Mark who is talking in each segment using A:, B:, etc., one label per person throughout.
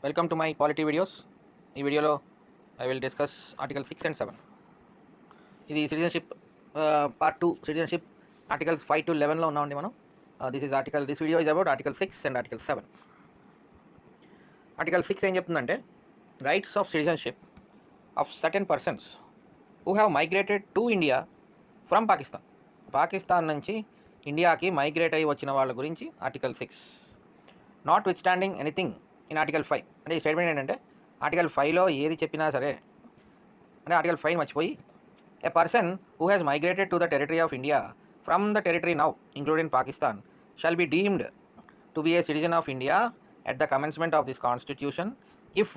A: Welcome to my polity videos. ఈ వీడియోలో I will discuss article 6 and 7. ఇది citizenship part 2 citizenship articles 5 to 11లో ఉన్నామండి మనం. This video is about article 6 and article 7. Article 6 ఏం చెప్తుందంటే rights of citizenship of certain persons who have migrated to India from Pakistan నుంచి ఇండియాకి migrate అయ్యి వచ్చిన వాళ్ళ గురించి article 6. Not with standing anything in article 5. అంటే ఈ స్టేట్మెంట్ ఏంటంటే ఆర్టికల్ 5లో ఏది చెప్పినా సరే అంటే ఆర్టికల్ 5 మర్చిపోయి a person who has migrated to the territory of India from the territory now including Pakistan shall be deemed to be a citizen of India at the commencement of this constitution if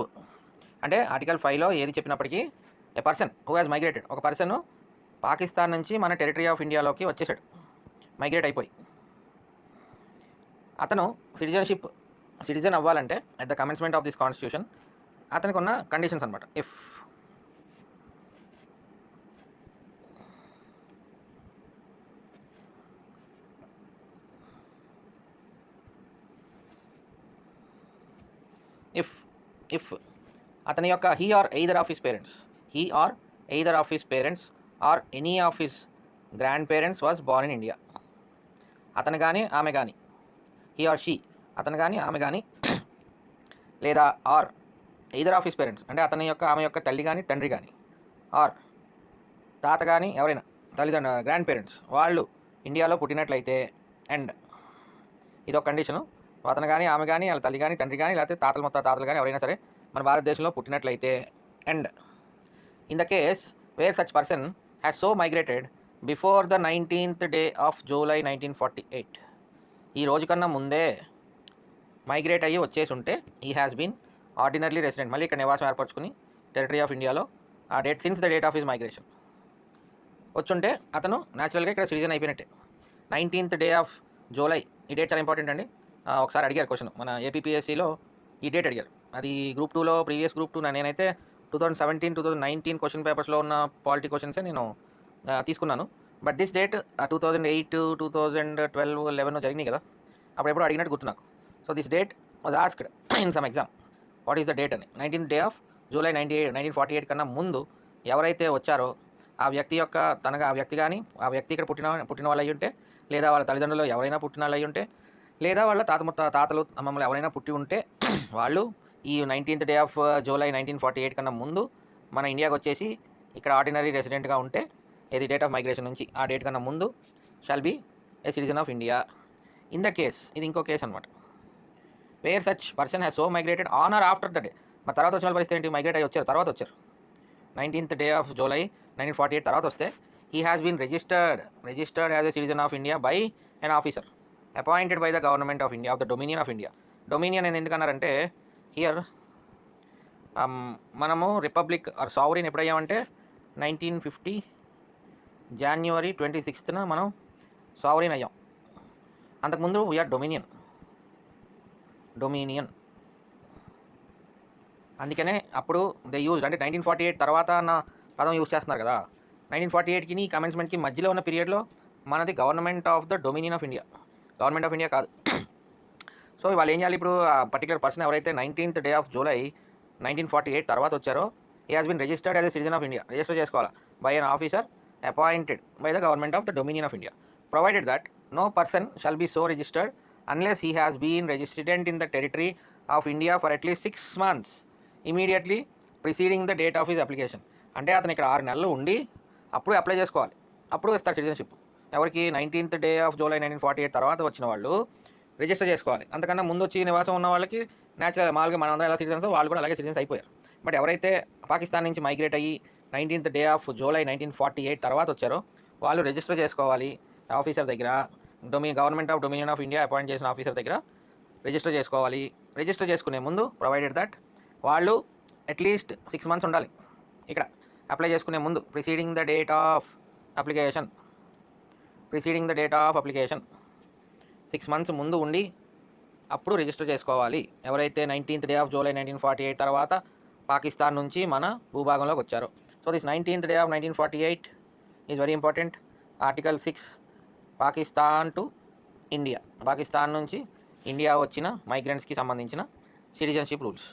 A: అంటే article 5లో ఏది చెప్పినప్పటికీ a person who has migrated ఒక person Pakistan నుంచి మన territory of ఇండియాలోకి వచ్చేసాడు migrate అయిపోయి అతను సిటిజన్ అవ్వాలంటే at the commencement of this constitution అతనికి ఉన్న కండిషన్స్ అనమాట. ఇఫ్ అతని యొక్క he or either of his parents or any of his grand parents was Born in India. అతను కానీ ఆమె కానీ హీ ఆర్ షీ అతను కానీ ఆమె కానీ లేదా or either of his parents అంటే అతని యొక్క ఆమె యొక్క తల్లి కానీ తండ్రి కానీ ఆర్ తాత కానీ ఎవరైనా తల్లిదండ్రులు గ్రాండ్ పేరెంట్స్ వాళ్ళు ఇండియాలో పుట్టినట్లయితే అండ్ ఇదొక కండిషను. అతను కానీ ఆమె కానీ వాళ్ళ తల్లి కానీ తండ్రి కానీ లేకపోతే తాతలు కానీ ఎవరైనా సరే మన భారతదేశంలో పుట్టినట్లయితే and in the case where such person has so migrated before the 19th day of July 1948 ఈ రోజు కన్నా ముందే మైగ్రేట్ అయ్యి వచ్చేసి ఉంటే ఈ హ్యాస్ బీన్ ఆర్డినర్లీ రెసిడెంట్ మళ్ళీ ఇక్కడ నివాసం ఏర్పరచుకుని టెరిటరీ ఆఫ్ ఇండియాలో ఆ date since the date of his migration వచ్చుంటే అతను న్యాచురల్గా ఇక్కడ సిటిజన్ అయిపోయినట్టే. 19th day of July ఈ డేట్ చాలా ఇంపార్టెంట్ అండి. ఒకసారి అడిగారు క్వశ్చన్ మన ఏపీపీఎస్సీలో ఈ డేట్ అడిగారు. అది గ్రూప్ 2లో ప్రీవియస్ గ్రూప్ 2 నేనైతే 2017-2019 క్వశ్చన్ పేపర్స్లో ఉన్న పాలిటీ క్వశ్చన్సే నేను తీసుకున్నాను. బట్ దిస్ డేట్ 2008, 2012, 11 జరిగినాయి కదా, అప్పుడెప్పుడు అడిగినట్టు గుర్తు నాకు. So this date was asked in some exam what is the date అని. 19th day of July 1948 కన్నా ముందు ఎవరైతే వచ్చారో ఆ వ్యక్తి యొక్క ఆ వ్యక్తి ఇక్కడ పుట్టిన వాళ్ళు అయ్యి ఉంటే లేదా వాళ్ళ తల్లిదండ్రులు ఎవరైనా పుట్టిన వాళ్ళు అయ్యి ఉంటే లేదా వాళ్ళ తాతలు అమ్మమ్మలు ఎవరైనా పుట్టి ఉంటే వాళ్ళు ఈ 19th day of July 1948 కన్నా ముందు మన ఇండియాకి వచ్చేసి ఇక్కడ ఆర్డినరీ రెసిడెంట్గా ఉంటే ఏది డేట్ ఆఫ్ మైగ్రేషన్ నుంచి ఆ డేట్ కన్నా ముందు shall be a citizen of India. In the case ఇది ఇంకో కేసు అనమాట. Where such person has so migrated on or after the day మరి తర్వాత వచ్చిన పరిస్థితి ఏంటి, మైగ్రేట్ అయ్యి తర్వాత వచ్చారు 19th day of July 1948 తర్వాత వస్తే he has been registered as a citizen of India by an officer appointed by the government of India of the dominion of India. Dominion అని ఎందుకన్నారంటే హియర్ మనము రిపబ్లిక్ ఆర్ సావరీన్ ఎప్పుడయ్యామంటే 1950 January 26th మనం sovereign అయ్యాం. అంతకుముందు we are dominion. అందుకనే అప్పుడు they use అంటే 1948 తర్వాత అన్న పదం యూజ్ చేస్తున్నారు కదా. 1948కి కమెన్స్మెంట్కి మధ్యలో ఉన్న పీరియడ్లో మనది government of the dominion of India, government of India కాదు. సో వాళ్ళు ఏం చేయాలి, ఇప్పుడు ఆ పర్టికులర్ పర్సన్ ఎవరైతే 19th day of July 1948 తర్వాత వచ్చారో he has been registered as a citizen of India, register చేసుకోవాలి by an officer appointed by the government of the Dominion of India, provided that no person shall be so registered unless he has been resident in the territory of India for at least 6 months immediately preceding the date of his application. అంటే అతను ఇక్కడ 6 నెలలు ఉండి అప్పుడు apply చేసుకోవాలి, అప్పుడు ఇస్తారు citizenship. ఎవరికి 19th day of July 1948 తర్వాత వచ్చిన వాళ్ళు రిజిస్టర్ చేసుకోవాలి. అంతకన్నా ముందు వచ్చి నివాసం ఉన్న వాళ్ళకి న్యాచురల్ మామూలుగా మన అందరం ఎలా సిటిజన్స్ వాళ్ళు కూడా అలాగే సిటిజన్స్ అయిపోయారు. బట్ ఎవరైతే పాకిస్తాన్ నుంచి మైగ్రేట్ అయ్యి 19th day of July 1948 తర్వాత వచ్చారో వాళ్ళు రిజిస్టర్ చేసుకోవాలి ఆఫీసర్ దగ్గర, government of dominion of India appoint చేసిన ఆఫీసర్ దగ్గర రిజిస్టర్ చేసుకోవాలి. రిజిస్టర్ చేసుకునే ముందు ప్రొవైడెడ్ దట్ వాళ్ళు అట్లీస్ట్ 6 months ఉండాలి ఇక్కడ అప్లై చేసుకునే ముందు. Preceding the date of application 6 months ముందు ఉండి అప్పుడు రిజిస్టర్ చేసుకోవాలి ఎవరైతే 19th day of July 1948 తర్వాత పాకిస్తాన్ నుంచి మన భూభాగంలోకి వచ్చారు. So this 19th day of 1948 is very important. Article 6 Pakistan నుంచి ఇండియా వచ్చిన మైగ్రెంట్స్కి సంబంధించిన సిటిజన్షిప్ రూల్స్.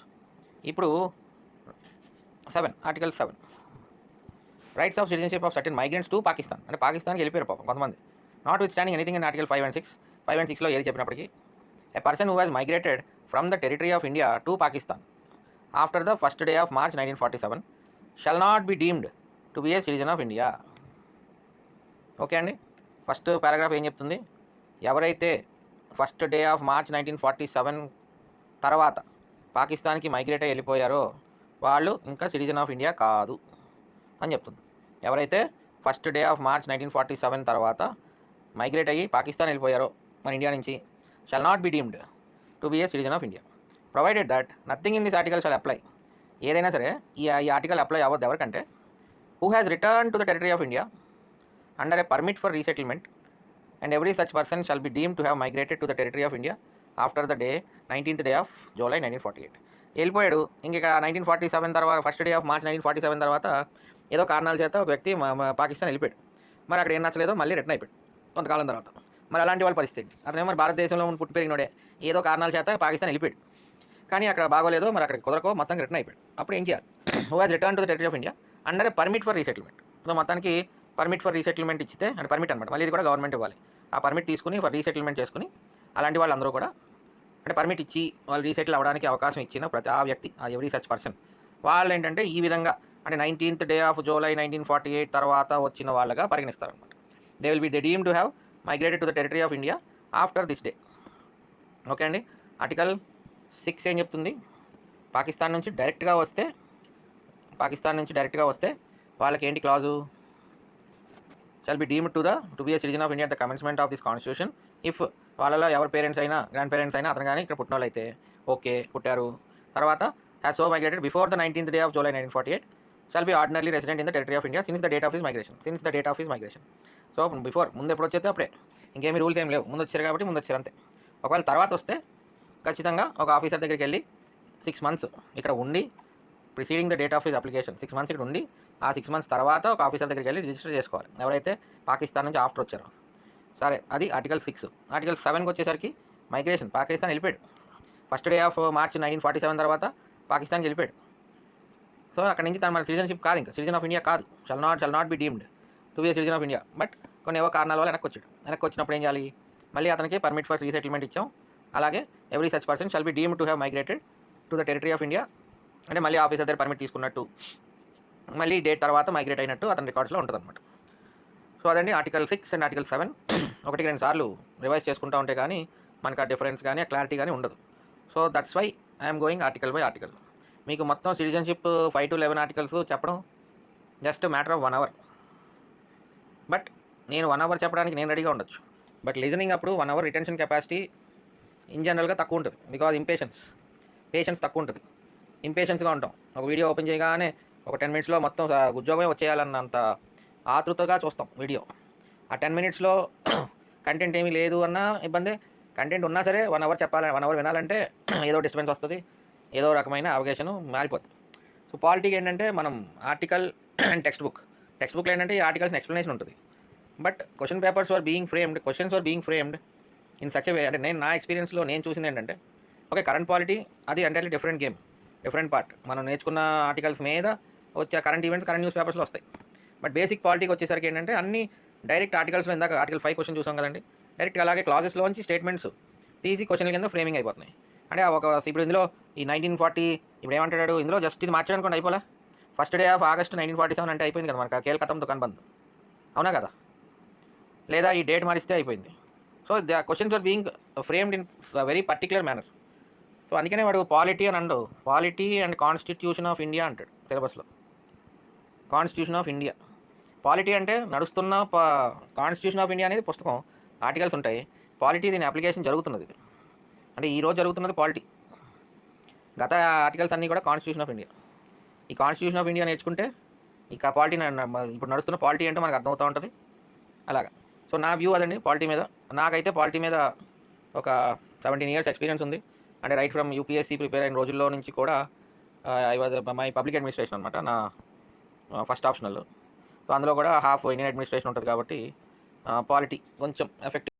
A: ఇప్పుడు 7 article 7 rights of citizenship of certain migrants to Pakistan. అంటే పాకిస్తాన్కి వెళ్ళిపోయారు పాపం కొంతమంది. Not with standing anything in article 5 and 6. 5 and 6లో ఏది చెప్పినప్పటికీ a person who has migrated from the territory of India to Pakistan after the first day of March 1947 shall not be deemed to be a citizen of India. Okay అండి, first paragraph ఏం చెప్తుంది? ఎవరైతే first day of March 1947 తర్వాత పాకిస్తాన్కి migrate అయ్యి వెళ్ళిపోయారో వాళ్ళు ఇంకా citizen of India కాదు అని చెప్తుంది. ఎవరైతే ఫస్ట్ డే ఆఫ్ మార్చ్ 1947 తర్వాత మైగ్రేట్ అయ్యి పాకిస్తాన్ వెళ్ళిపోయారో మన ఇండియా నుంచి shall not be deemed to be a citizen of India provided that nothing in this article shall apply. ఏదైనా సరే ఈ ఆర్టికల్ అప్లై అవ్వద్దు ఎవరికంటే who has return to the territory of India under a permit for resettlement and every such person shall be deemed to have migrated to the territory of India after the day 19th day of July 1948. వెళ్ళిపోయాడు ఇంక 1947 తర్వాత first day of March 1947 తర్వాత ఏదో కారణాల చేత ఒక వ్యక్తి పాకిస్తాన్ వెళ్ళిపోయాడు. మరి అక్కడ ఏం నచ్చలేదో మళ్ళీ రిటర్న్ అయిపోయాడు కొంతకాలం తర్వాత. మరి అలాంటి వాళ్ళ పరిస్థితి అతను మరి భారతదేశంలో పుట్టి పెరిగినోడే ఏదో కారణాల చేత పాకిస్తాన్ వెళ్ళిపోయాడు, కానీ అక్కడ బాగోలేదో మరి అక్కడ కుదరకో మొత్తం రిటర్న్ అయిపోయాడు. అప్పుడు ఏం చేయాలి? Who has return to the territory of India under a permit for resettlement. So మొత్తానికి పర్మిట్ ఫర్ రీసెటిల్మెంట్ ఇచ్చితే అంటే పర్మిట్ అనమాట, మళ్ళీ ఇది కూడా గవర్నమెంట్ ఇవ్వాలి. ఆ పర్మిట్ తీసుకుని ఫర్ రీసెటిల్మెంట్ చేసుకుని అలాంటి వాళ్ళందరూ కూడా అంటే పర్మిట్ ఇచ్చి వాళ్ళు రీసెటిల్ అవ్వడానికి అవకాశం ఇచ్చిన ప్రతి ఆ వ్యక్తి ఆ ఎవరీ సచ్ పర్సన్ వాళ్ళు ఏంటంటే ఈ విధంగా అంటే 19th day of July 1948 తర్వాత వచ్చిన వాళ్ళగా పరిగణిస్తారు అనమాట. They will be deemed to have migrated to the territory of India after this day. Okay అండి, ఆర్టికల్ 6 ఏం చెప్తుంది? పాకిస్తాన్ నుంచి డైరెక్ట్గా వస్తే వాళ్ళకి ఏంటి clause? Shall be deemed to be a citizen of India at the commencement of this constitution if వాళ్ళలో ఎవరి పేరెంట్స్ అయినా గ్రాండ్ పేరెంట్స్ అయినా అతను కానీ ఇక్కడ పుట్టిన వాళ్ళు అయితే ఓకే పుట్టారు. తర్వాత has so migrated before the 19th day of July 1948 shall be ordinary resident in the territory of India since the date of his migration. So before ముందు ఎప్పుడు వచ్చేస్తే అప్పుడే, ఇంకేమీ రూల్స్ ఏం లేవు, ముందు వచ్చారు కాబట్టి ముందు వచ్చారు అంతే. ఒకవేళ తర్వాత వస్తే ఖచ్చితంగా ఒక ఆఫీసర్ దగ్గరికి వెళ్ళి 6 months ఇక్కడ ఉండి preceding the date of his application 6 months ఇక్కడ ఉండి ఆ 6 months తర్వాత ఒక ఆఫీసర్ దగ్గరికి వెళ్ళి రిజిస్టర్ చేసుకోవాలి ఎవరైతే పాకిస్తాన్ నుంచి ఆఫ్టర్ వచ్చారో. సరే, అది ఆర్టికల్ 6. ఆర్టికల్ 7కి వచ్చేసరికి మైగ్రేషన్ పాకిస్తాన్ వెళ్ళిపోయాడు. ఫస్ట్ డే ఆఫ్ మార్చ్ 1947 తర్వాత పాకిస్తాన్కి వెళ్ళిపోయాడు. సో అక్కడ నుంచి తన మన సిటిజన్షిప్ కాదు, ఇంకా సిటిజన్ ఆఫ్ ఇండియా కాదు. Shall not be deemed to be a citizen of India. But కొన్ని ఏవో కారణాల వల్ల వెనక్కి వచ్చినప్పుడు ఏం చేయాలి? మళ్ళీ అతనికి పర్మిట్ ఫర్ రీసెటిల్మెంట్ ఇచ్చాం. అలాగే every such person shall be deemed to have migrated to the territory of India అంటే మళ్ళీ ఆఫీసర్ దగ్గర పర్మిట్ తీసుకున్నట్టు మళ్ళీ డేట్ తర్వాత మైగ్రేట్ అయినట్టు అతని రికార్డ్స్లో ఉంటుంది అనమాట. సో అదండి ఆర్టికల్ 6 అండ్ ఆర్టికల్ 7. 1-2 సార్లు రివైజ్ చేసుకుంటూ ఉంటే కానీ మనకు ఆ డిఫరెన్స్ కానీ ఆ క్లారిటీ కానీ ఉండదు. So that's why I'm going article by article. మీకు మొత్తం సిటిజన్షిప్ 5 to 11 ఆర్టికల్స్ చెప్పడం just matter of 1 hour. But నేను 1 hour చెప్పడానికి నేను రెడీగా ఉండొచ్చు, బట్ లిజనింగ్ అప్పుడు 1 hour రిటెన్షన్ కెపాసిటీ ఇన్ జనరల్గా తక్కువ ఉంటుంది. బికాజ్ పేషెన్స్ తక్కువ ఉంటుంది, ఇంపేషెన్స్గా ఉంటాం. ఒక వీడియో ఓపెన్ చేయగానే ఒక 10 minutesలో మొత్తం ఉద్యోగమే వచ్చేయాలన్నంత ఆతృతగా చూస్తాం వీడియో. ఆ 10 minutesలో కంటెంట్ ఏమీ లేదు అన్న ఇబ్బంది, కంటెంట్ ఉన్నా సరే 1 hour చెప్పాలని 1 hour వినాలంటే ఏదో డిస్టర్బెన్స్ వస్తుంది, ఏదో రకమైన అవకాశం మారిపోతుంది. సో పాలిటీకి ఏంటంటే మనం ఆర్టికల్ అండ్ టెక్స్ట్ బుక్లో ఏంటంటే ఈ ఆర్టికల్స్ ఎక్స్ప్లెనేషన్ ఉంటుంది. But questions were being framed in such a way. అంటే నా ఎక్స్పీరియన్స్లో నేను చూసింది ఏంటంటే ఓకే కరెంట్ పాలిటీ అది entirely different game, different part. మనం నేర్చుకున్న ఆర్టికల్స్ మీద వచ్చే కరెంట్ ఈవెంట్స్ కరెంట్ న్యూస్ పేపర్స్లో వస్తాయి. బట్ బేసిక్ పాలిటీకి వచ్చేసరికి ఏంటంటే అన్ని డైరెక్ట్ ఆర్టికల్స్లో ఇందాక ఆర్టికల్ 5 క్వశ్చన్ చూసాం కదండి, డైరెక్ట్ అలాగే క్లాజెస్లోంచి స్టేట్మెంట్స్ తీసి క్వశ్చన్ల కింద ఫ్రేమింగ్ అయిపోతున్నాయి. అంటే ఇప్పుడు ఇందులో ఈ 1940 ఇప్పుడు ఏమంటాడు ఇందులో జస్ట్ ఇది మార్చడానికి అయిపోలే. ఫస్ట్ డే ఆఫ్ ఆగస్ట్ 1947 అంటే అయిపోయింది కదా మనకు కేల్కతం దుకాన్ బంద్, అవునా కదా? లేదా ఈ డేట్ మారిస్తే అయిపోయింది. So the questions are being framed in very particular manner. So అందుకనే వాడు polity and constitution of India అంటాడు సిలబస్లో. కాన్స్టిట్యూషన్ ఆఫ్ ఇండియా, పాలిటీ అంటే నడుస్తున్న కాన్స్టిట్యూషన్ ఆఫ్ ఇండియా అనేది పుస్తకం, ఆర్టికల్స్ ఉంటాయి. పాలిటీ దీని అప్లికేషన్ జరుగుతున్నది, అంటే ఈరోజు జరుగుతున్నది పాలిటీ. గత ఆర్టికల్స్ అన్నీ కూడా కాన్స్టిట్యూషన్ ఆఫ్ ఇండియా. ఈ కాన్స్టిట్యూషన్ ఆఫ్ ఇండియా నేర్చుకుంటే ఇక పాలిటీ ఇప్పుడు నడుస్తున్న పాలిటీ అంటే మనకు అర్థమవుతూ ఉంటుంది అలాగా. సో నా వ్యూ అదండి పాలిటీ మీద. నాకైతే పాలిటీ మీద ఒక 17 years ఎక్స్పీరియన్స్ ఉంది. అంటే రైట్ ఫ్రమ్ యూపీఎస్సీ ప్రిపేర్ అయిన రోజుల్లో నుంచి కూడా I was my public administration అనమాట నా ఫస్ట్ ఆప్షనల్. సో అందులో కూడా హాఫ్ ఇండియన్ అడ్మినిస్ట్రేషన్ ఉంటుంది కాబట్టి పాలిటీ కొంచెం ఎఫెక్టివ్.